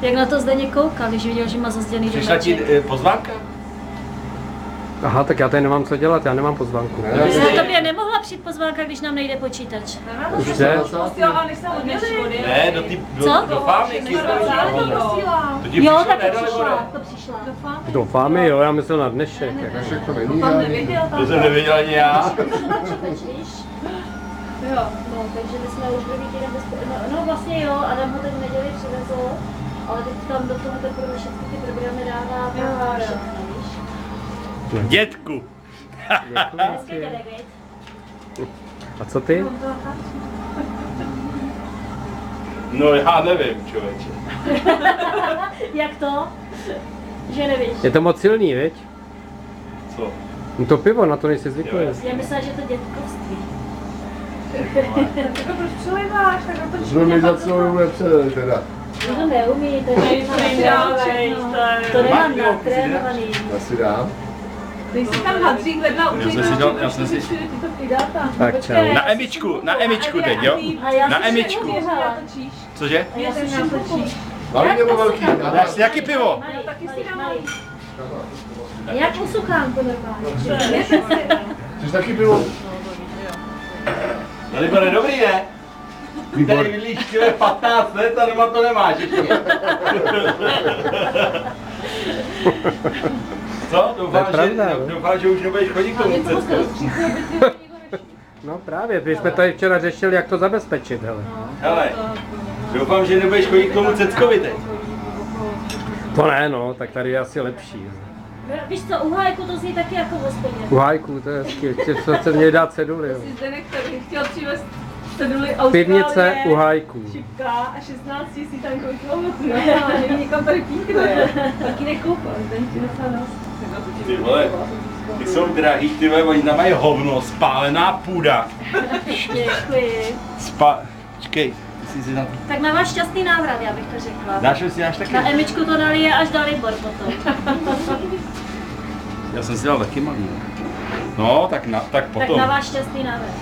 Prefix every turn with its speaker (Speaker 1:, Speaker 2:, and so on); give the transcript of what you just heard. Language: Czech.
Speaker 1: Jak na to Zdeněk koukal, když viděl, že má zazděný
Speaker 2: Přišla ti pozvánka?
Speaker 3: Aha, tak já tady nemám co dělat, já nemám pozvánku.
Speaker 1: Na tobě nemohla přijít pozvánka, když nám nejde počítač.
Speaker 3: Už jde?
Speaker 2: Ne, do fámy.
Speaker 1: Jo, tak to přišla.
Speaker 3: Do fámy, jo, já myslel na dnešek.
Speaker 4: Dnešek to není.
Speaker 2: To jsem nevěděl ani já.
Speaker 1: Jo, no, takže my jsme už druhý týden no vlastně jo, Adam ho ten v neděli přivezl, ale teď tam do toho teprve všechny ty programy dává všechno, víš?
Speaker 2: Dětku.
Speaker 1: Hezký dědek, viď?
Speaker 3: A co ty?
Speaker 2: No já nevím, člověče.
Speaker 1: Jak to? Že nevíš?
Speaker 3: Je to moc silný, viď?
Speaker 2: Co?
Speaker 3: No to pivo, na to nejsi zvyklý.
Speaker 1: Já myslela, že to dětkovství.
Speaker 5: Proč přeliváš?
Speaker 4: To jsme mi za celou dobu nepředali teda.
Speaker 1: No to neumí, to nemám natrénovaný.
Speaker 4: Já si dám.
Speaker 5: Dej si tam hadřík vedla určitě.
Speaker 2: Já jsem si...
Speaker 5: Tyto přidáta.
Speaker 3: Tak čau.
Speaker 2: Na Emičku teď, jo? Na Emičku. Cože?
Speaker 5: Já jsem nám točíš.
Speaker 4: Malý nebo velký?
Speaker 2: Já si jaký pivo?
Speaker 5: Taky si dám malý.
Speaker 1: Jak usuchám to normálně?
Speaker 4: Chceš taky pivo?
Speaker 2: Tady bude dobrý, ne? Ty tady bydlíš 15 let a doma to nemáš ještě. Co? Doufám, že už nebudeš chodit k tomu cestku.
Speaker 3: No právě, my jsme tady včera řešili, jak to zabezpečit, hele.
Speaker 2: Hele, doufám, že nebudeš chodit k tomu Ceckovi teď.
Speaker 3: To ne, no, tak tady je asi lepší.
Speaker 1: Víš co, u Hájku to zní taky jako v hospodě.
Speaker 3: U Hájku, to je hezky, ještě se měli dát ceduly, jo.
Speaker 5: Si Zdeněk tady chtěl přivést ceduly Austrálie,
Speaker 3: Pivnice u Hájku.
Speaker 5: šipka a 16 000 tankových kilometrů. No, někam tady píchne. Taky nekoupil, ten ti nechal nos.
Speaker 2: Ty vole, ty jsou drahý, ty vole, oni tam mají hovno, spálená půda.
Speaker 1: Děkuji.
Speaker 2: Počkej, ty si tam...
Speaker 1: Tak na váš šťastný návrat, já bych to řekla.
Speaker 2: Dáš si dáš taky?
Speaker 1: Na Emičku to dali až dali Libor potom.
Speaker 2: Já jsem si dal taky malý. No, tak potom.
Speaker 1: Tak na váš šťastný návrat.